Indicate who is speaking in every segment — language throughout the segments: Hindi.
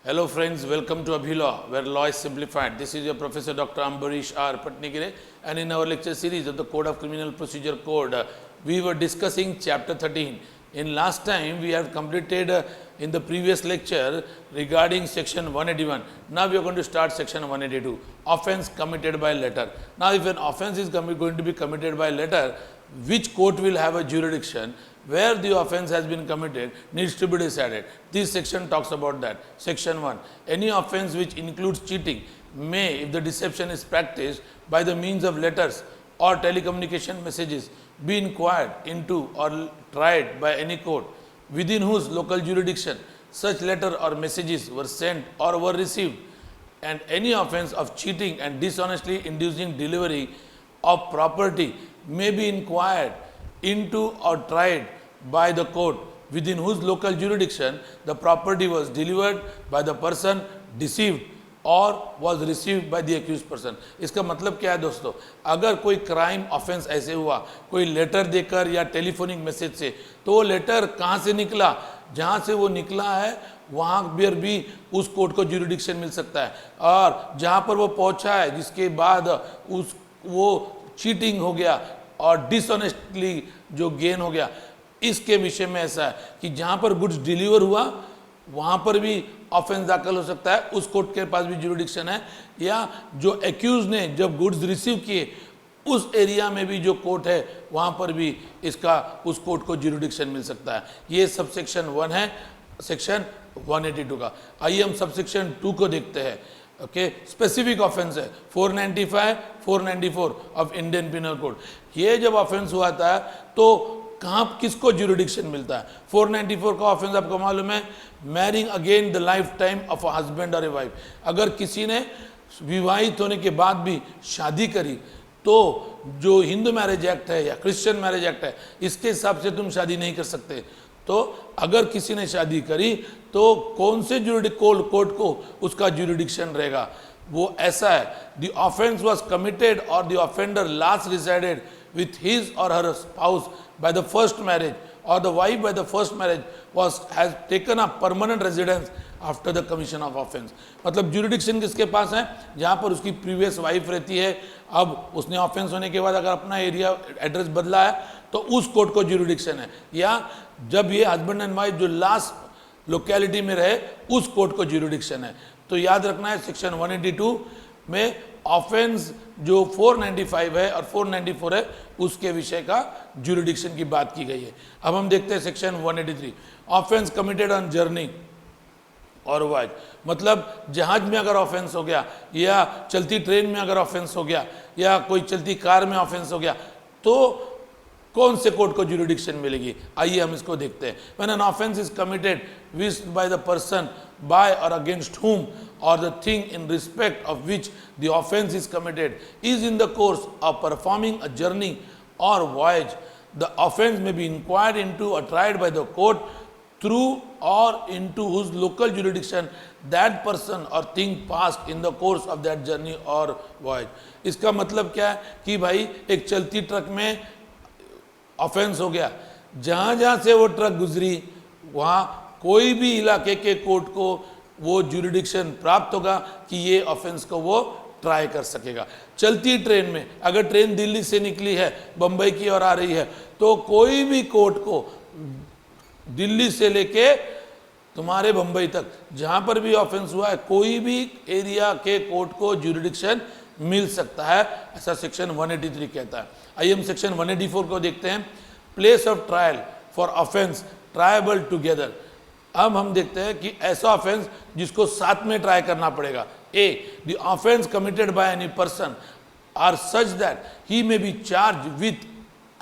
Speaker 1: Hello friends, welcome to Abhilaw, where law is simplified. This is your Professor Dr. Ambarish R. Patnigire, and in our lecture series of the Code of Criminal Procedure Code, we were discussing chapter 13. In last time, we have completed in the previous lecture regarding section 181. Now we are going to start section 182, offense committed by letter. Now if an offense is going to be committed by letter, which court will have a jurisdiction, where the offense has been committed needs to be decided. This section talks about that. Section 1, any offense which includes cheating may, if the deception is practiced by the means of letters or telecommunication messages, be inquired into or tried by any court within whose local jurisdiction such letter or messages were sent or were received, and any offense of cheating and dishonestly inducing delivery of property may be inquired into or tried by the court within whose local jurisdiction the property was delivered by the person deceived और was received by the accused person. इसका मतलब क्या है दोस्तों, अगर कोई क्राइम ऑफेंस ऐसे हुआ कोई लेटर देकर या टेलीफोनिक मैसेज से, तो वो लेटर कहाँ से निकला, जहाँ से वो निकला है वहाँ पर भी उस कोर्ट को जुरिडिक्शन मिल सकता है, और जहाँ पर वो पहुँचा है जिसके बाद उस वो चीटिंग हो गया और डिसऑनेस्टली जो गेन हो गया, इसके विषय में ऐसा है कि जहाँ पर गुड्स डिलीवर हुआ वहाँ पर भी ऑफेंस दाखिल हो सकता है, उस कोर्ट के पास भी जुरिडिक्शन है, या जो एक्यूज ने जब गुड्स रिसीव किए उस एरिया में भी जो कोर्ट है वहाँ पर भी इसका उस कोर्ट को जुरिडिक्शन मिल सकता है। ये सब सेक्शन 1 है सेक्शन 182 का। आइए हम सब सेक्शन 2 को देखते हैं। ओके, स्पेसिफिक ऑफेंस है 495, 494 ऑफ इंडियन पिनल कोड। ये जब ऑफेंस हुआ था तो कहाँ किसको जुरिडिक्शन मिलता है। 494 का ऑफेंस आपको मालूम है, marrying again the life time of a husband और ए वाइफ। अगर किसी ने विवाहित होने के बाद भी शादी करी तो जो हिंदू मैरिज एक्ट है या क्रिश्चियन मैरिज एक्ट है इसके हिसाब से तुम शादी नहीं कर सकते। तो अगर किसी ने शादी करी तो कौन से कोर्ट को उसका जुरिडिक्शन रहेगा, वो ऐसा है, द ऑफेंस वाज कमिटेड और the offender last resided with his or her spouse by the first marriage, or the wife by the first marriage has taken a permanent residence after the commission of offense। मतलब जुरिडिक्शन किसके पास है, जहाँ पर उसकी प्रीवियस वाइफ रहती है, अब उसने ऑफेंस होने के बाद अगर अपना एरिया एड्रेस बदला है तो उस कोर्ट को जुरिडिक्शन है, या जब ये हस्बैंड एंड वाइफ जो लास्ट लोकेलिटी में रहे उस कोर्ट को जुरिडिक्शन है। तो याद रखना है सेक्शन 182 में ऑफेंस जो 495 है और 494 है उसके विषय का जुरिडिक्शन की बात की गई है। अब हम देखते हैं section 183, offence committed on journey और वॉयज। मतलब जहाज में अगर ऑफेंस हो गया या चलती ट्रेन में अगर ऑफेंस हो गया या कोई चलती कार में ऑफेंस हो गया तो कौन से कोर्ट को जुरिडिक्शन मिलेगी। आइए हम इसको देखते हैं। When an offence is committed which by the person by or against whom or the thing in respect of which the offense is committed is in the course of performing a journey or voyage, the offense may be inquired into or tried by the court through or into whose local jurisdiction that person or thing passed in the course of that journey or voyage। इसका मतलब क्या है कि भाई एक चलती ट्रक में ऑफेंस हो गया, जहाँ जहाँ से वो ट्रक गुजरी वहाँ कोई भी इलाके के कोर्ट को वो जुरिडिक्शन प्राप्त होगा कि ये ऑफेंस को वो ट्राई कर सकेगा। चलती ट्रेन में अगर ट्रेन दिल्ली से निकली है बम्बई की ओर आ रही है तो कोई भी कोर्ट को दिल्ली से लेके तुम्हारे बम्बई तक जहाँ पर भी ऑफेंस हुआ है कोई भी एरिया के कोर्ट को जुरिडिक्शन मिल सकता है, ऐसा सेक्शन 183 कहता है। आइए हम सेक्शन 184 को देखते हैं, place of trial for offence tribal together. अब हम देखते हैं कि ऐसा ऑफेंस जिसको साथ में ट्राई करना पड़ेगा। A, the offence committed by any person are such that he may be charge with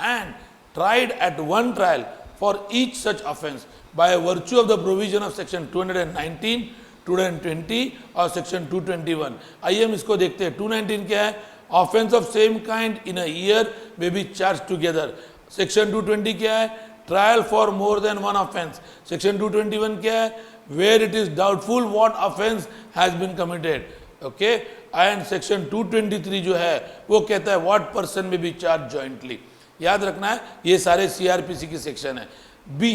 Speaker 1: and tried at one trial for each such offence by virtue of the provision of section 219, 220 और सेक्शन 221। आइए हम इसको देखते हैं। 219 क्या है, offence of same kind in a year may be charge together. Section 220 क्या है, trial for more than one offence. Section 221 क्या है, where it is doubtful what offence has been committed. Okay, and section 223 जो है वो कहता है what person may be charge jointly. याद रखना है ये सारे सीआरपीसी की सेक्शन है। बी,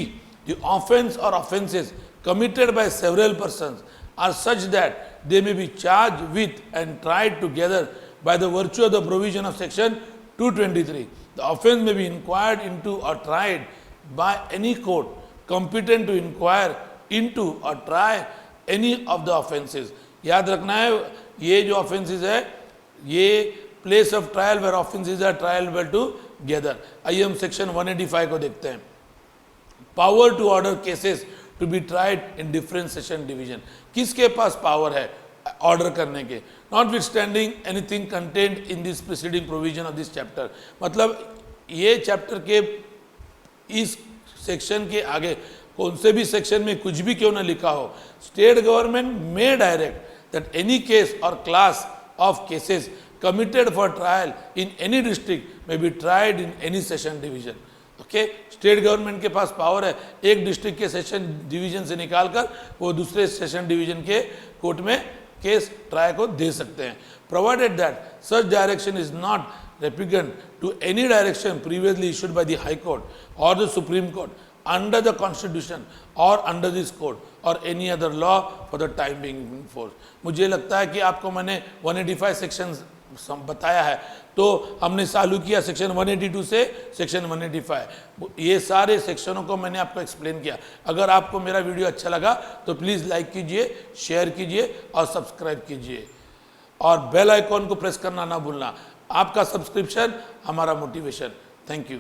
Speaker 1: द ऑफेंस और offences committed by several persons are such that they may be charged with and tried together by the virtue of the provision of section 223. The offence may be inquired into or tried by any court competent to inquire into or try any of the offences. याद रखना है ये जो offences है ये place of trial where offences are triable together. आइए हम section 185 को देखते हैं. Power to order cases to be tried in different session division. किसके पास पावर है ऑर्डर करने के? Notwithstanding anything contained in this preceding provision of this chapter. मतलब ये चैप्टर के इस सेक्शन के आगे कौन से भी सेक्शन में कुछ भी क्यों ना लिखा हो, state government may direct that any case और class of cases committed for trial in any district may be tried in any session division. Okay, state government के पास पावर है एक डिस्ट्रिक्ट के सेशन डिवीजन से निकालकर वो दूसरे सेशन डिवीजन के कोर्ट में केस ट्राई को दे सकते हैं, provided that such direction is not repugnant to any direction previously issued by the High Court और the Supreme Court under the constitution और अंडर दिस कोड और any other law for the time being in force. मुझे लगता है कि आपको मैंने 185 सेक्शन बताया है, तो हमने चालू किया सेक्शन 182 से सेक्शन 185. ये सारे सेक्शनों को मैंने आपको एक्सप्लेन किया. अगर आपको मेरा वीडियो अच्छा लगा तो प्लीज़ लाइक कीजिए, शेयर कीजिए और सब्सक्राइब कीजिए और बेल आइकॉन को प्रेस करना ना भूलना. आपका सब्सक्रिप्शन हमारा मोटिवेशन. Thank you.